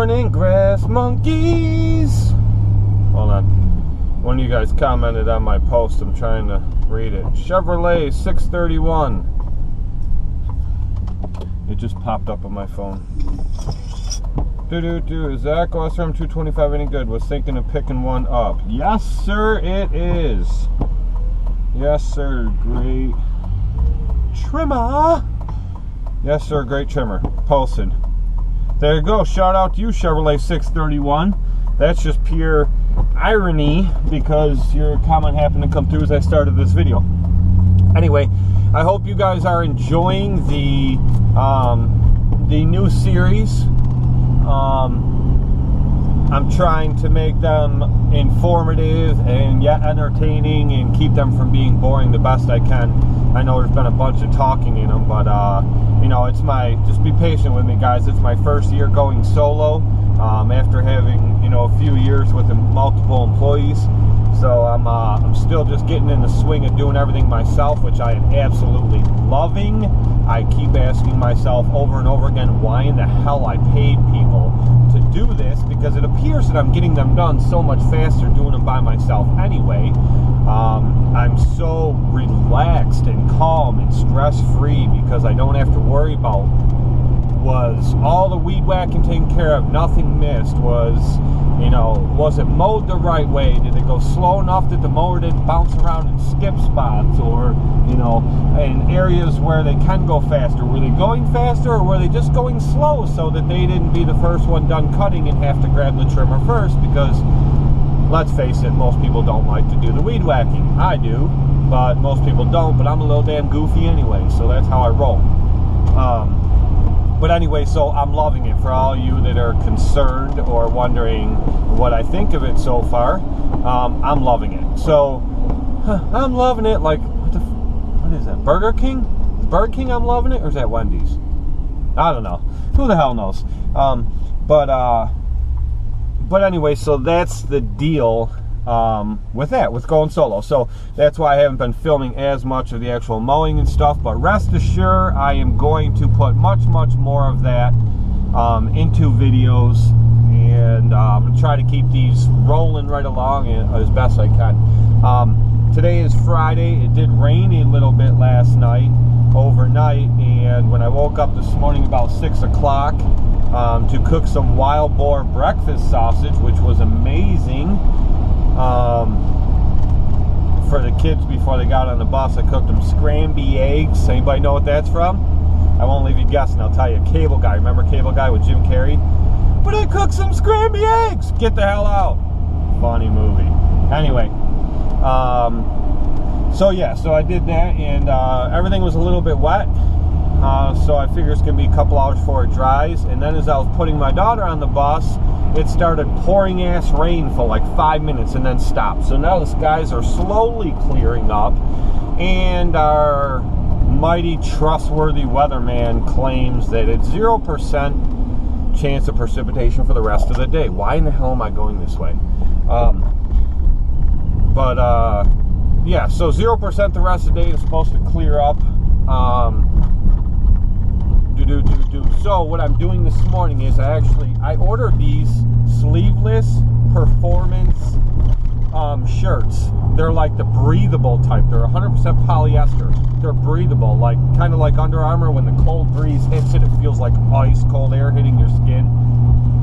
morning, grass monkeys. Hold on. One of you guys commented on my post. I'm trying to read it. Chevrolet 631. It just popped up on my phone. Is the Echo SRM 225 any good? Was thinking of picking one up. Yes, sir, it is. Yes, sir. Great trimmer. Yes, sir. Great trimmer. Posted. There you go. Shout out to you, Chevrolet 631. That's just pure irony because your comment happened to come through as I started this video. Anyway, I hope you guys are enjoying the new series. I'm trying to make them informative and yet entertaining and keep them from being boring the best I can. I know there's been a bunch of talking in them, but you know, it's just be patient with me, guys. It's my first year going solo after having, you know, a few years with multiple employees. So I'm still just getting in the swing of doing everything myself, which I am absolutely loving. I keep asking myself over and over again why in the hell I paid people to do this, because it appears that I'm getting them done so much faster doing them by myself anyway. I'm so relaxed and calm and stress-free because I don't have to worry about was all the weed whacking taken care of, nothing missed, was it mowed the right way, did it go slow enough that the mower didn't bounce around and skip spots, or, you know, in areas where they can go faster, were they going faster or were they just going slow so that they didn't be the first one done cutting and have to grab the trimmer first? Because let's face it, most people don't like to do the weed whacking. I do, but most people don't, but I'm a little damn goofy anyway, so that's how I roll. But anyway, so I'm loving it. For all you that are concerned or wondering what I think of it so far, I'm loving it. So, I'm loving it like, what is that, Burger King? Is Burger King I'm loving it, or is that Wendy's? I don't know. Who the hell knows? But anyway, so that's the deal with going solo. So that's why I haven't been filming as much of the actual mowing and stuff, but rest assured I am going to put much more of that into videos, and I'm going to try to keep these rolling right along as best I can. Today is Friday. It did rain a little bit last night, overnight, and when I woke up this morning about 6 o'clock to cook some wild boar breakfast sausage, which was amazing. For the kids before they got on the bus, I cooked them scramby eggs. Anybody know what that's from? I won't leave you guessing. I'll tell you. Cable Guy. Remember Cable Guy with Jim Carrey? But I cooked some scramby eggs. Get the hell out. Funny movie. Anyway, so yeah, so I did that, and everything was a little bit wet. So I figure it's going to be a couple hours before it dries. And then as I was putting my daughter on the bus, it started pouring ass rain for like 5 minutes and then stopped. So now the skies are slowly clearing up, and our mighty trustworthy weatherman claims that it's 0% chance of precipitation for the rest of the day. Why in the hell am I going this way? Yeah, so 0% the rest of the day is supposed to clear up. So what I'm doing this morning is I ordered these sleeveless performance shirts. They're like the breathable type. They're 100% polyester. They're breathable, like kind of like Under Armour. When the cold breeze hits it, it feels like ice cold air hitting your skin.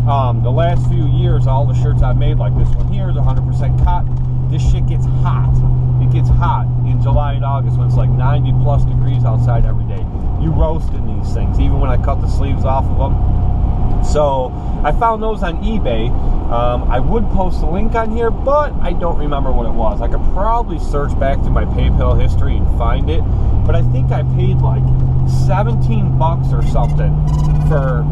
The last few years, all the shirts I've made, like this one here, is 100% cotton. This shit gets hot. It gets hot in July and August when it's like 90 plus degrees outside every day. You roast in these things, even when I cut the sleeves off of them. So I found those on eBay. I would post a link on here, but I don't remember what it was. I could probably search back to my PayPal history and find it, but I think I paid like 17 bucks or something for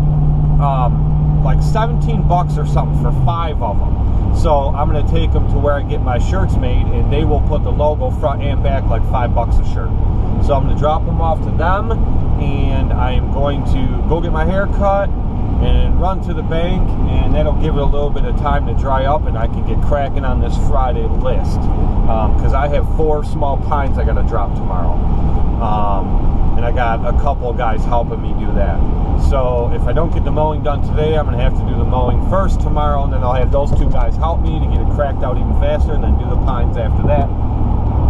like 17 bucks or something for 5 of them. So I'm going to take them to where I get my shirts made, and they will put the logo front and back like $5 a shirt. So I'm going to drop them off to them, and I am going to go get my hair cut and run to the bank, and that'll give it a little bit of time to dry up, and I can get cracking on this Friday list, because I have 4 small pines I got to drop tomorrow, and I got a couple of guys helping me do that. So if I don't get the mowing done today, I'm going to have to do the mowing first tomorrow, and then I'll have those two guys help me to get it cracked out even faster, and then do the pines after that.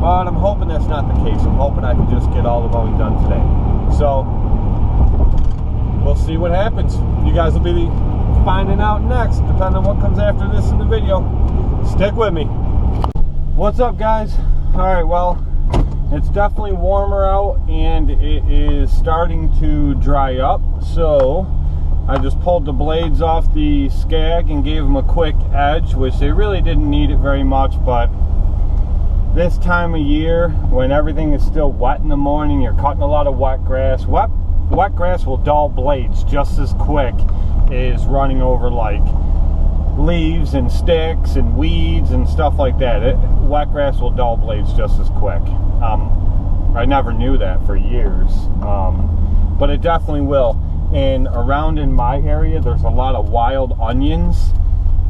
But I'm hoping that's not the case. I'm hoping I can just get all the mowing done today. So we'll see what happens. You guys will be finding out next, depending on what comes after this in the video. Stick with me. What's up, guys? Alright, well, it's definitely warmer out and it is starting to dry up, so I just pulled the blades off the Scag and gave them a quick edge, which they really didn't need it very much, but this time of year when everything is still wet in the morning, you're cutting a lot of wet grass. Wet grass will dull blades just as quick as running over like leaves and sticks and weeds and stuff like that. Wet grass will dull blades just as quick. I never knew that for years, but it definitely will. And around in my area, there's a lot of wild onions,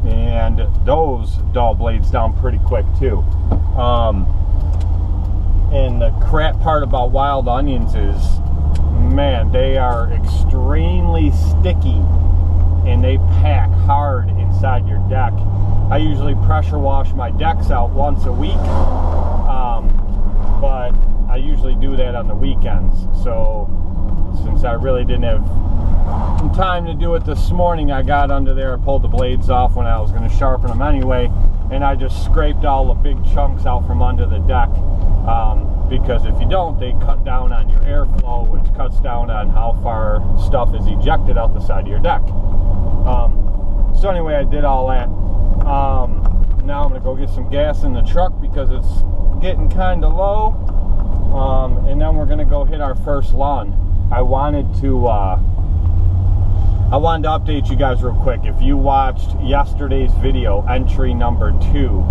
and those dull blades down pretty quick too. And the crap part about wild onions is, man, they are extremely sticky and they pack hard inside your deck. I usually pressure wash my decks out once a week, but I usually do that on the weekends. So since I really didn't have time to do it this morning, I got under there, I pulled the blades off when I was going to sharpen them anyway, and I just scraped all the big chunks out from under the deck, because if you don't, they cut down on your airflow, which cuts down on how far stuff is ejected out the side of your deck. So anyway, I did all that. Now I'm going to go get some gas in the truck because it's getting kind of low, and then we're going to go hit our first lawn. I wanted to update you guys real quick. If you watched yesterday's video, entry number 2,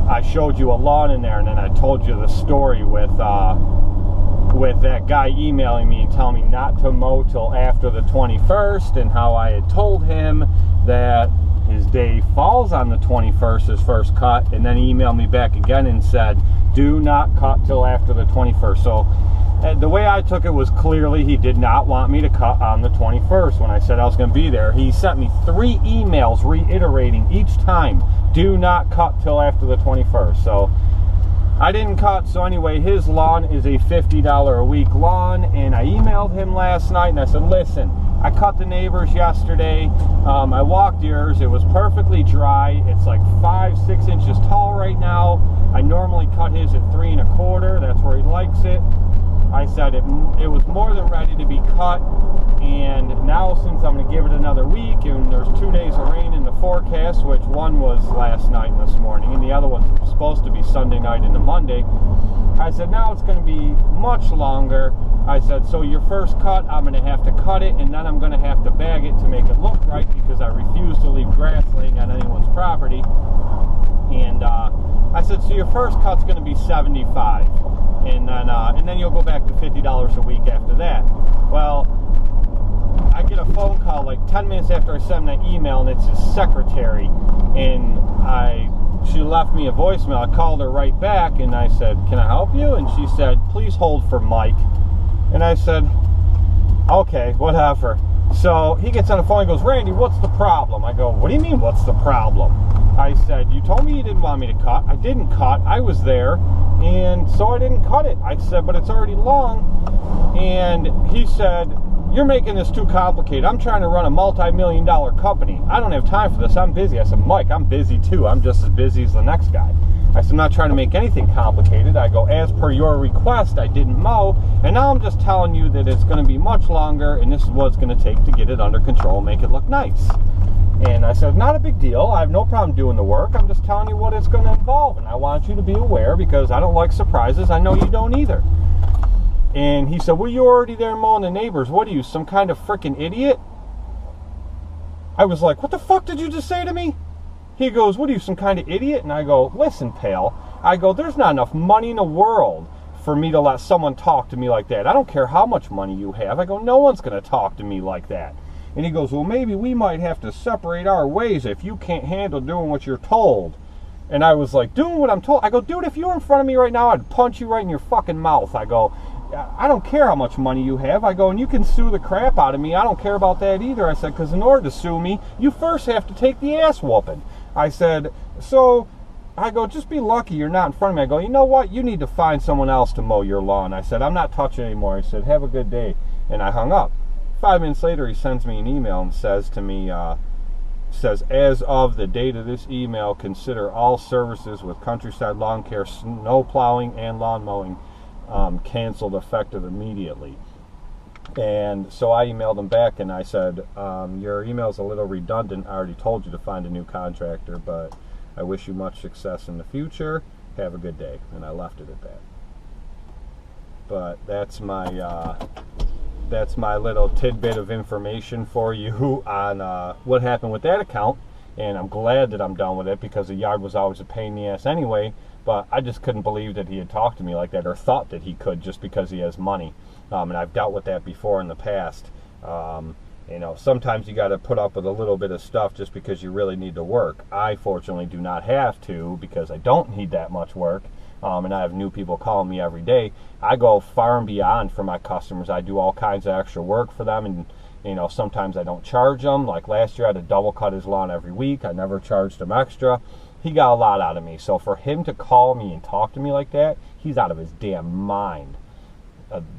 I showed you a lawn in there, and then I told you the story with that guy emailing me and telling me not to mow till after the 21st, and how I had told him that his day falls on the 21st, his first cut, and then he emailed me back again and said, do not cut till after the 21st. So the way I took it was clearly he did not want me to cut on the 21st when I said I was going to be there. He sent me 3 emails reiterating each time, do not cut till after the 21st. So I didn't cut. So anyway, his lawn is a $50 a week lawn, and I emailed him last night and I said, listen, I cut the neighbors yesterday. I walked yours. It was perfectly dry. It's like 5-6 inches tall right now. I normally cut his at 3 1/4. That's where he likes it. I said it was more than ready to be cut, and now since I'm going to give it another week, and there's 2 days of rain in the forecast, which one was last night and this morning, and the other one's supposed to be Sunday night into Monday, I said now it's going to be much longer. I said, so your first cut, I'm going to have to cut it, and then I'm going to have to bag it to make it look right, because I refuse to leave grass laying on anyone's property. And I said, so your first cut's going to be $75, and then you'll go back to $50 a week after that. Well, I get a phone call like 10 minutes after I send that email, and it's his secretary, and she left me a voicemail. I called her right back, and I said, can I help you? And she said, please hold for Mike. And I said, okay, whatever. So he gets on the phone and goes, Randy, what's the problem? I go, what do you mean, what's the problem? I said, you told me you didn't want me to cut. I didn't cut. I was there, and so I didn't cut it. I said, but it's already long. And he said, you're making this too complicated. I'm trying to run a multi-million-dollar company. I don't have time for this. I'm busy. I said, Mike, I'm busy too. I'm just as busy as the next guy. I said, I'm not trying to make anything complicated. I go, as per your request, I didn't mow, and now I'm just telling you that it's going to be much longer, and this is what it's going to take to get it under control and make it look nice. And I said, not a big deal. I have no problem doing the work. I'm just telling you what it's going to involve, and I want you to be aware because I don't like surprises. I know you don't either. And he said, well, you're already there mowing the neighbors. What are you, some kind of freaking idiot? I was like, what the fuck did you just say to me? He goes, what are you, some kind of idiot? And I go, listen, pal. I go, there's not enough money in the world for me to let someone talk to me like that. I don't care how much money you have. I go, no one's going to talk to me like that. And he goes, well, maybe we might have to separate our ways if you can't handle doing what you're told. And I was like, doing what I'm told? I go, dude, if you were in front of me right now, I'd punch you right in your fucking mouth. I go, I don't care how much money you have. I go, and you can sue the crap out of me. I don't care about that either. I said, because in order to sue me, you first have to take the ass whooping. I said, so I go, just be lucky you're not in front of me. I go, you know what? You need to find someone else to mow your lawn. I said, I'm not touching anymore. He said, have a good day. And I hung up. 5 minutes later, he sends me an email and says to me, says, as of the date of this email, consider all services with Countryside Lawn Care, snow plowing, and lawn mowing canceled effective immediately. And so I emailed him back and I said, your email's a little redundant. I already told you to find a new contractor, but I wish you much success in the future. Have a good day. And I left it at that. But that's my little tidbit of information for you on what happened with that account. And I'm glad that I'm done with it, because the yard was always a pain in the ass anyway. But I just couldn't believe that he had talked to me like that, or thought that he could, just because he has money. And I've dealt with that before in the past. You know, sometimes you got to put up with a little bit of stuff just because you really need to work. I fortunately do not have to, because I don't need that much work. And I have new people calling me every day. I go far and beyond for my customers. I do all kinds of extra work for them, and you know, sometimes I don't charge them. Like last year, I had to double cut his lawn every week. I never charged him extra. He got a lot out of me. So for him to call me and talk to me like that, he's out of his damn mind.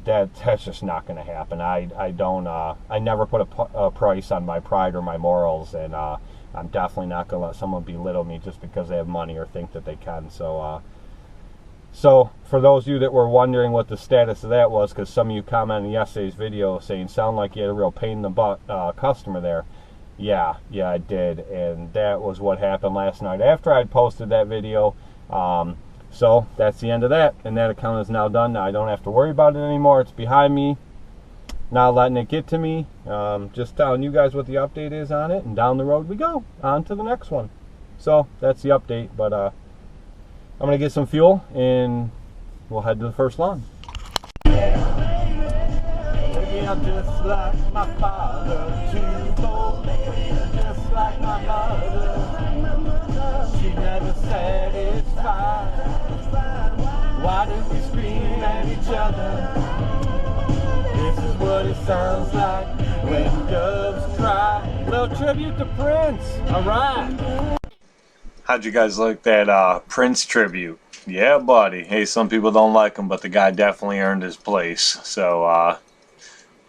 That's just not going to happen. I never put a price on my pride or my morals, and I'm definitely not going to let someone belittle me just because they have money or think that they can. So for those of you that were wondering what the status of that was, because some of you commented in yesterday's video saying, sound like you had a real pain in the butt customer there. Yeah, I did, and that was what happened last night after I'd posted that video. So that's the end of that, and that account is now done. Now I don't have to worry about it anymore. It's behind me, not letting it get to me. Just telling you guys what the update is on it, and down the road we go, on to the next one. So that's the update, but I'm gonna get some fuel and we'll head to the first lawn. I'm just like my father, too bold, just like my mother. She never satisfied. Why do we scream at each other? This is what it sounds like when doves cry. Little tribute to Prince. All right. How'd you guys like that Prince tribute? Yeah, buddy. Hey, some people don't like him, but the guy definitely earned his place. So,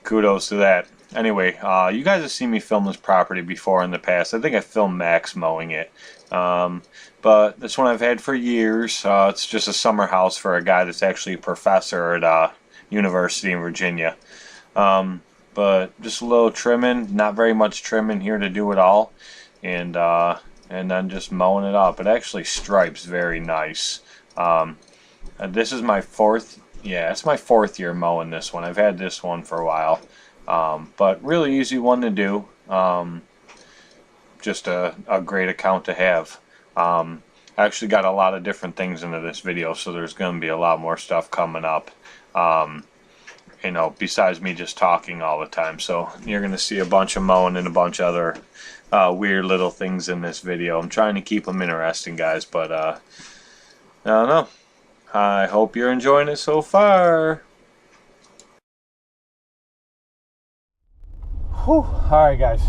kudos to that. Anyway, you guys have seen me film this property before in the past. I think I filmed Max mowing it. But this one I've had for years. It's just a summer house for a guy that's actually a professor at a university in Virginia. But just a little trimming, not very much trimming here to do it all. And then just mowing it up. It actually stripes very nice. This is my fourth year mowing this one. I've had this one for a while. But really easy one to do. Just a great account to have. I actually got a lot of different things into this video, so there's going to be a lot more stuff coming up. You know, besides me just talking all the time. So you're going to see a bunch of mowing and a bunch of other weird little things in this video. I'm trying to keep them interesting, guys, but I don't know. I hope you're enjoying it so far. Whew. Alright, guys.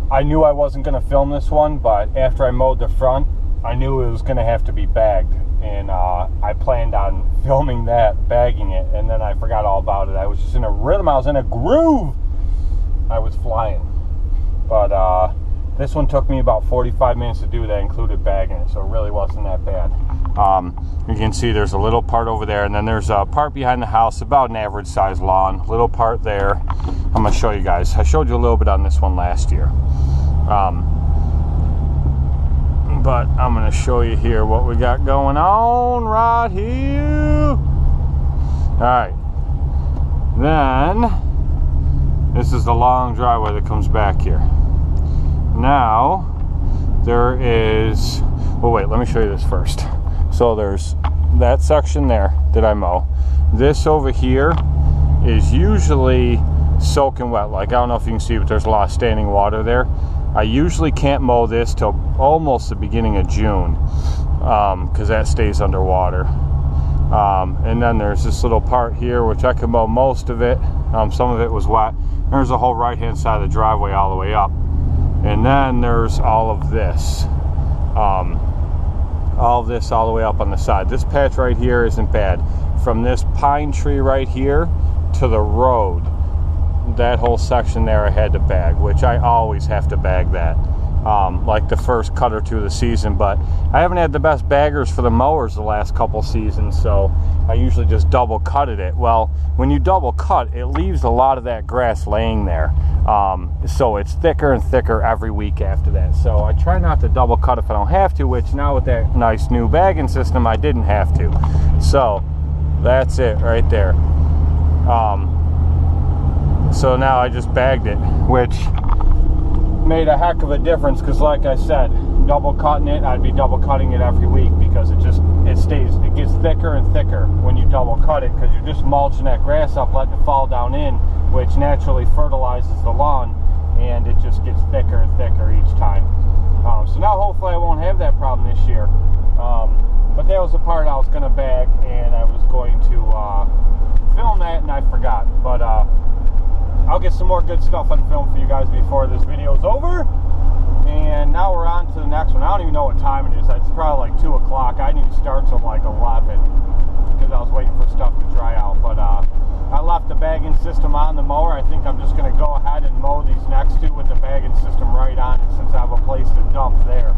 I knew I wasn't going to film this one, but after I mowed the front, I knew it was going to have to be bagged. And I planned on filming that, bagging it, and then I forgot all about it. I was just in a rhythm. I was in a groove. I was flying. But this one took me about 45 minutes to do that, included bagging it, so it really wasn't that bad. You can see there's a little part over there, and then there's a part behind the house, about an average size lawn. Little part there. I'm going to show you guys. I showed you a little bit on this one last year. But I'm going to show you here what we got going on right here. Alright. Then, this is the long driveway that comes back here. Now, there is, well, wait, let me show you this first. So there's that section there that I mow. This over here is usually soaking wet. Like, I don't know if you can see, but there's a lot of standing water there. I usually can't mow this till almost the beginning of June, because that stays underwater. And then there's this little part here, which I can mow most of it. Some of it was wet. There's the whole right hand side of the driveway all the way up. And then there's all of this. All of this all the way up on the side. This patch right here isn't bad. From this pine tree right here to the road, that whole section there I had to bag, which I always have to bag that. Like the first cut or two of the season, but I haven't had the best baggers for the mowers the last couple seasons, so I usually just double cutted it. Well, when you double cut, it leaves a lot of that grass laying there, so it's thicker and thicker every week after that. So I try not to double cut if I don't have to, which now with that nice new bagging system I didn't have to. So that's it right there. So now I just bagged it, which made a heck of a difference, because like I said, double cutting it, I'd be double cutting it every week, because it gets thicker and thicker when you double cut it, because you're just mulching that grass up, letting it fall down in, which naturally fertilizes the lawn, and it just gets thicker and thicker each time. So now hopefully I won't have that problem this year. But that was the part I was going to bag, and I was going to film that, and I forgot. But I'll get some more good stuff on film for you guys before this video is over. And now we're on to the next one. I don't even know what time it is. It's probably like 2 o'clock. I didn't even start till like 11 because I was waiting for stuff to dry out. But I left the bagging system on the mower. I think I'm just going to go ahead and mow these next two with the bagging system right on it, since I have a place to dump there.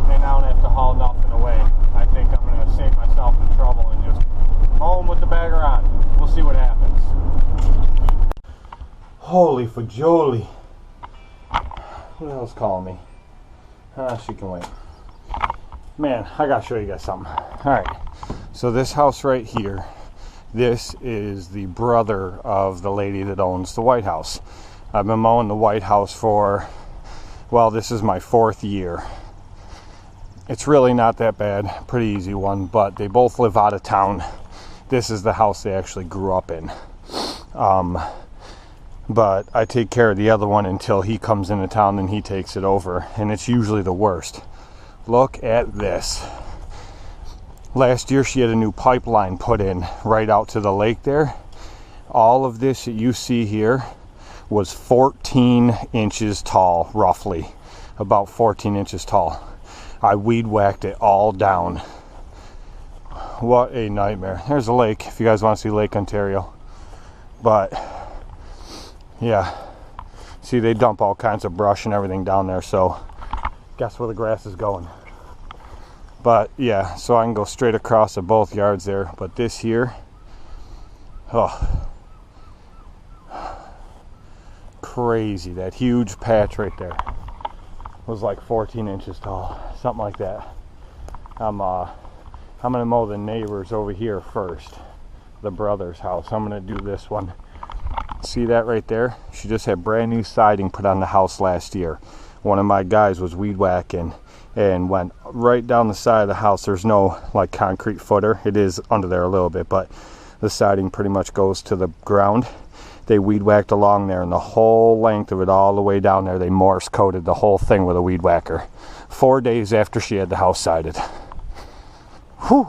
And I don't have to haul nothing away. I think I'm going to save myself the trouble and just mow them with the bagger on. We'll see what happens. Holy fajoli. Who the hell's calling me? She can wait. Man, I gotta show you guys something. Alright, so this house right here, this is the brother of the lady that owns the White House. I've been mowing the White House for, well, this is my 4th year. It's really not that bad, pretty easy one, but they both live out of town. This is the house they actually grew up in. But I take care of the other one until he comes into town, and he takes it over, and it's usually the worst. Look at this. Last year she had a new pipeline put in right out to the lake there. All of this that you see here was 14 inches tall, roughly, about 14 inches tall. I weed whacked it all down. What a nightmare. There's a lake if you guys want to see Lake Ontario. But yeah, see, they dump all kinds of brush and everything down there, so guess where the grass is going. But yeah, so I can go straight across to both yards there. But this here, oh, crazy. That huge patch right there was like 14 inches tall, something like that. I'm gonna mow the neighbors over here first, the brother's house. I'm gonna do this one. See that right there? She just had brand new siding put on the house last year. One of my guys was weed whacking and went right down the side of the house. There's no like concrete footer. It is under there a little bit, but the siding pretty much goes to the ground. They weed whacked along there, and the whole length of it all the way down there, they Morse coated the whole thing with a weed whacker. 4 days after she had the house sided. Whew.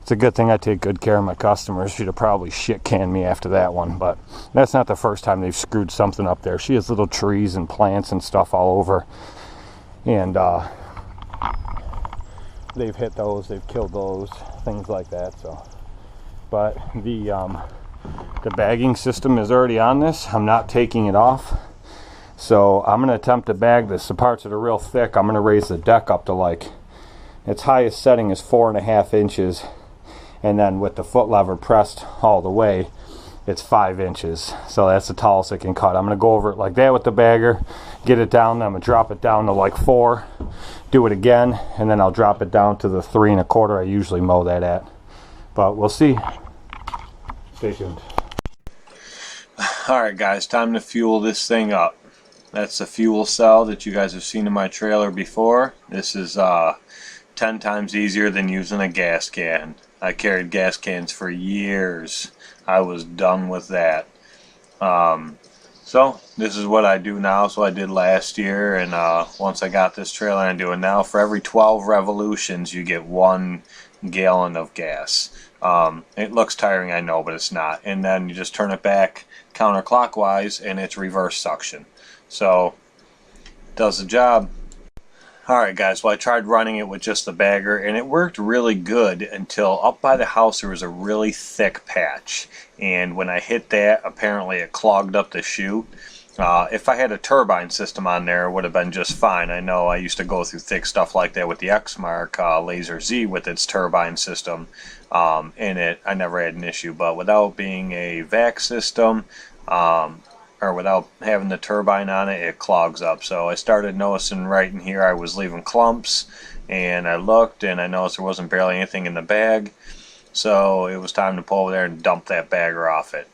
It's a good thing I take good care of my customers. She'd have probably shit canned me after that one, but that's not the first time they've screwed something up there. She has little trees and plants and stuff all over, and they've hit those, they've killed those, things like that. So, but the bagging system is already on this. I'm not taking it off, so I'm going to attempt to bag this. The parts that are real thick, I'm going to raise the deck up to like, its highest setting is 4.5 inches. And then with the foot lever pressed all the way, it's 5 inches. So that's the tallest it can cut. I'm going to go over it like that with the bagger, get it down, then I'm going to drop it down to like 4, do it again, and then I'll drop it down to the 3 1/4 I usually mow that at. But we'll see. Stay tuned. Alright guys, time to fuel this thing up. That's the fuel cell that you guys have seen in my trailer before. This is 10 times easier than using a gas can. I carried gas cans for years. I was done with that. So this is what I do now. So I did last year, and once I got this trailer, I do it now. For every 12 revolutions, you get 1 gallon of gas. It looks tiring, I know, but it's not. And then you just turn it back counterclockwise and it's reverse suction. So it does the job. Alright guys, well I tried running it with just the bagger and it worked really good until up by the house there was a really thick patch. And when I hit that, apparently it clogged up the chute. If I had a turbine system on there, it would have been just fine. I know I used to go through thick stuff like that with the Exmark Laser Z with its turbine system in it. I never had an issue, but without being a vac system, or without having the turbine on it, it clogs up. So I started noticing right in here I was leaving clumps, and I looked and I noticed there wasn't barely anything in the bag. So it was time to pull over there and dump that bagger off it.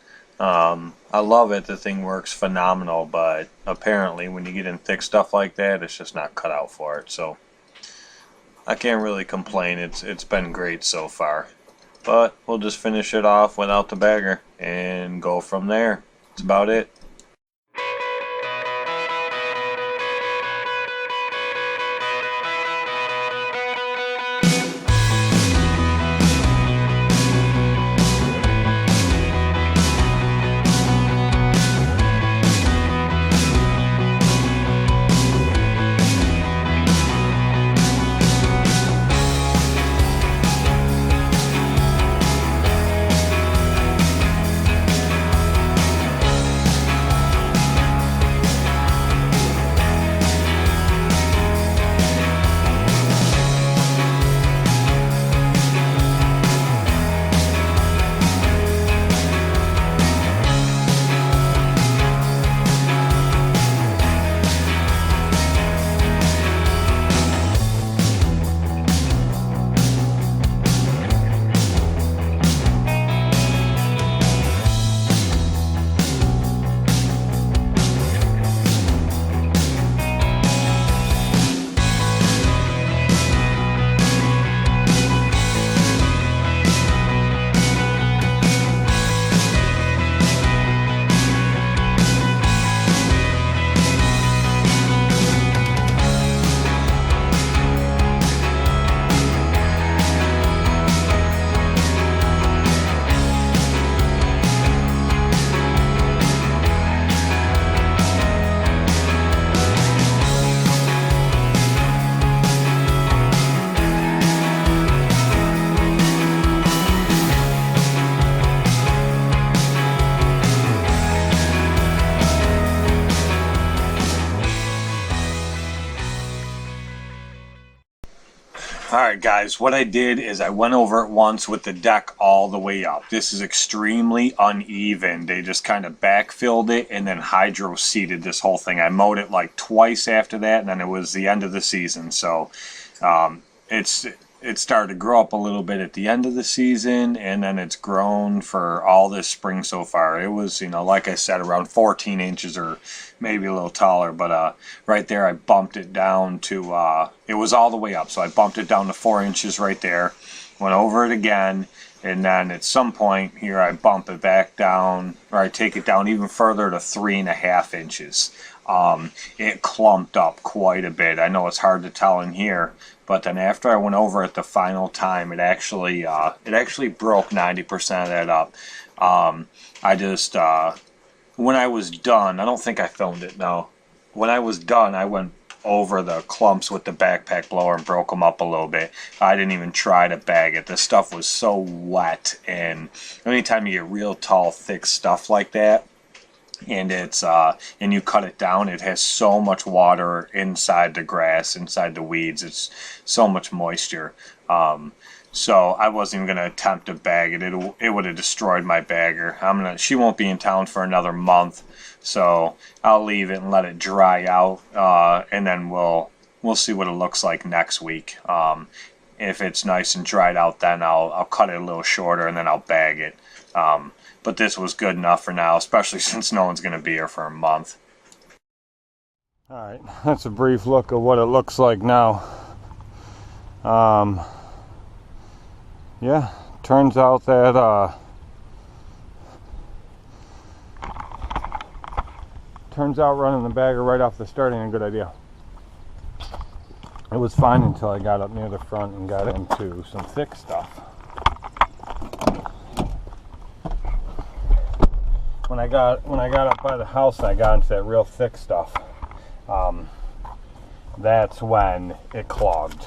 I love it, the thing works phenomenal, but apparently when you get in thick stuff like that, it's just not cut out for it. So I can't really complain, it's been great so far. But we'll just finish it off without the bagger and go from there. That's about it. Alright guys, what I did is I went over it once with the deck all the way up. This is extremely uneven. They just kind of backfilled it and then hydro seeded this whole thing. I mowed it like twice after that, and then it was the end of the season. So it started to grow up a little bit at the end of the season, and then it's grown for all this spring so far. It was, you know, like I said, around 14 inches or maybe a little taller, but right there I bumped it down to, it was all the way up, so I bumped it down to 4 inches right there, went over it again, and then at some point here I bump it back down, or I take it down even further to 3.5 inches. It clumped up quite a bit. I know it's hard to tell in here, but then after I went over it the final time, it actually broke 90% of that up. I just when I was done, I don't think I filmed it, no. When I was done, I went over the clumps with the backpack blower and broke them up a little bit. I didn't even try to bag it. The stuff was so wet, and anytime you get real tall, thick stuff like that, and it's and you cut it down, it has so much water inside the grass, inside the weeds. It's so much moisture. So I wasn't even going to attempt to bag it. It would have destroyed my bagger. She won't be in town for another month, so I'll leave it and let it dry out, and then we'll see what it looks like next week. If it's nice and dried out, then I'll cut it a little shorter and then I'll bag it. But this was good enough for now, especially since no one's going to be here for a month. Alright, that's a brief look of what it looks like now. Yeah, turns out that running the bagger right off the start ain't a good idea. It was fine until I got up near the front and got into some thick stuff. When I got up by the house, I got into that real thick stuff. That's when it clogged,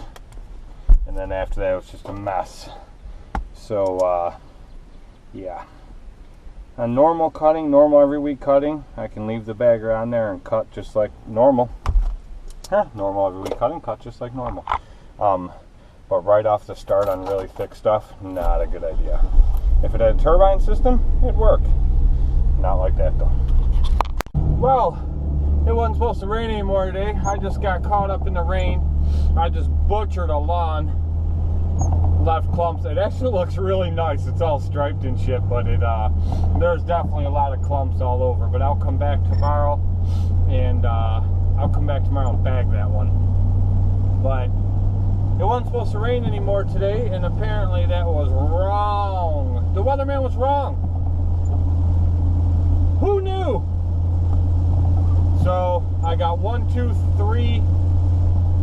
and then after that it was just a mess. So yeah, on normal cutting, normal every week cutting, I can leave the bagger on there and cut just like normal. Normal every week cutting, cut just like normal. But right off the start on really thick stuff, not a good idea. If it had a turbine system, it'd work. Not like that though. Well, it wasn't supposed to rain anymore today. I just got caught up in the rain. I just butchered a lawn. Left clumps. It actually looks really nice. It's all striped and shit, but there's definitely a lot of clumps all over. But I'll come back tomorrow and bag that one. But it wasn't supposed to rain anymore today, and apparently that was wrong. The weatherman was wrong. Who knew? So I got 1, 2, 3.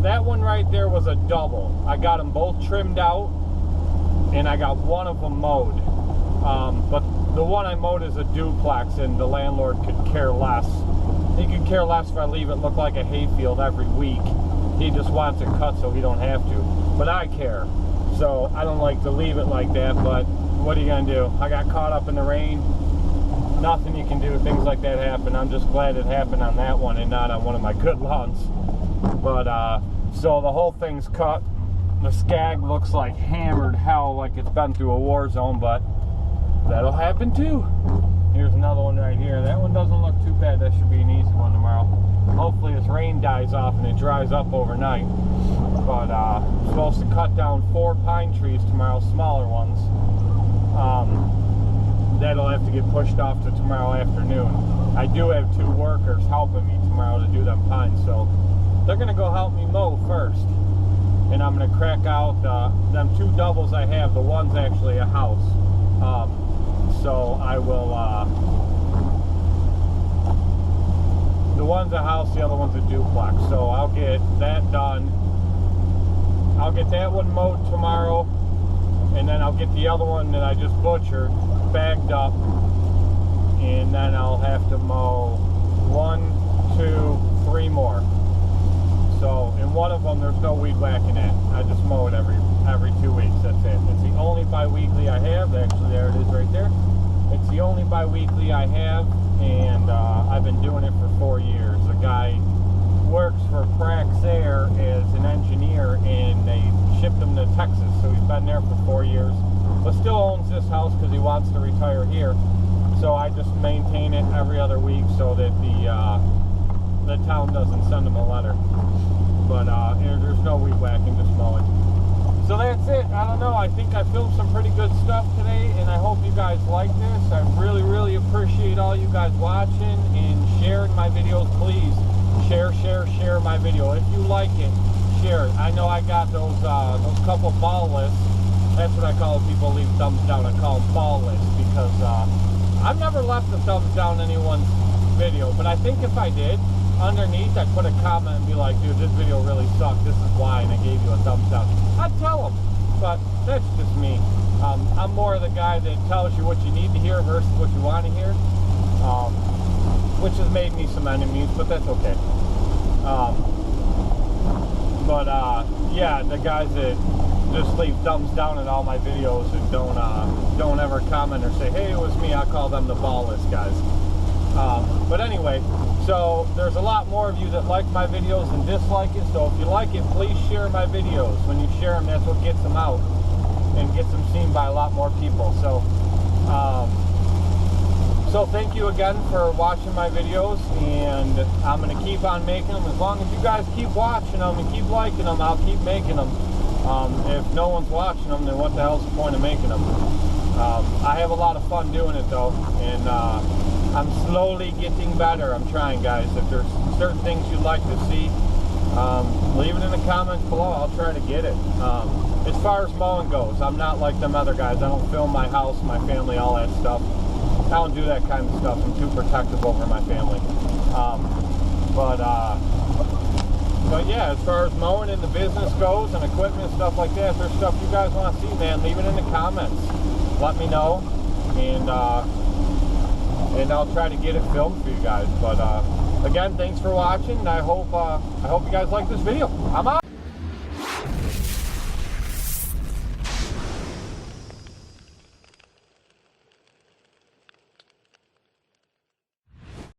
That one right there was a double. I got them both trimmed out, and I got one of them mowed. But the one I mowed is a duplex, and the landlord could care less. He could care less if I leave it look like a hayfield every week. He just wants it cut so he don't have to. But I care. So I don't like to leave it like that, but what are you going to do? I got caught up in the rain. Nothing you can do. Things like that happen. I'm just glad it happened on that one and not on one of my good lawns. But, so the whole thing's cut. The Scag looks like hammered hell, like it's been through a war zone, but that'll happen too. Here's another one right here. That one doesn't look too bad. That should be an easy one tomorrow. Hopefully this rain dies off and it dries up overnight. But I'm supposed to cut down 4 pine trees tomorrow, smaller ones. That'll have to get pushed off to tomorrow afternoon. I do have 2 workers helping me tomorrow to do them pines, so they're going to go help me mow first. And I'm going to crack out them 2 doubles I have. The one's actually a house. So I will, the one's a house, the other one's a duplex. So I'll get that done. I'll get that one mowed tomorrow, and then I'll get the other one that I just butchered bagged up, and then I'll have to mow 1, 2, 3 more. So in one of them there's no weed whacking it. I just mow it every 2 weeks. That's it. It's the only bi-weekly I have. Actually, there it is right there. It's the only bi-weekly I have, and I've been doing it for 4 years. The guy works for Praxair as an engineer, and they shipped him to Texas, so he's been there for 4 years, but still owns this house because he wants to retire here. So I just maintain it every other week so that the town doesn't send him a letter. But there's no weed whacking, just mowing. So that's it. I don't know. I think I filmed some pretty good stuff today, and I hope you guys like this. I really, really appreciate all you guys watching and sharing my videos. Please share my video. If you like it, share it. I know I got those couple ball lists. That's what I call people leave thumbs down. I call them ball lists because I've never left a thumbs down anyone's video, but I think if I did, underneath I'd put a comment and be like, dude, this video really sucked, this is why, and I gave you a thumbs down. I'd tell them, but that's just me. I'm more of the guy that tells you what you need to hear versus what you want to hear, which has made me some enemies, but that's okay. Yeah, the guys that just leave thumbs down at all my videos and don't ever comment or say, hey, it was me, I call them the ball list guys. But anyway, so there's a lot more of you that like my videos and dislike it, so if you like it, please share my videos. When you share them, that's what gets them out and gets them seen by a lot more people. So so thank you again for watching my videos, and I'm going to keep on making them. As long as you guys keep watching them and keep liking them, I'll keep making them. If no one's watching them, then what the hell's the point of making them? I have a lot of fun doing it though, and I'm slowly getting better. I'm trying, guys. If there's certain things you'd like to see, leave it in the comments below. I'll try to get it. As far as mowing goes, I'm not like them other guys. I don't film my house, my family, all that stuff. I don't do that kind of stuff. I'm too protective over my family. But yeah, as far as mowing in the business goes and equipment and stuff like that, if there's stuff you guys want to see, man, leave it in the comments. Let me know, and I'll try to get it filmed for you guys. But again, thanks for watching, and I hope you guys like this video. I'm out.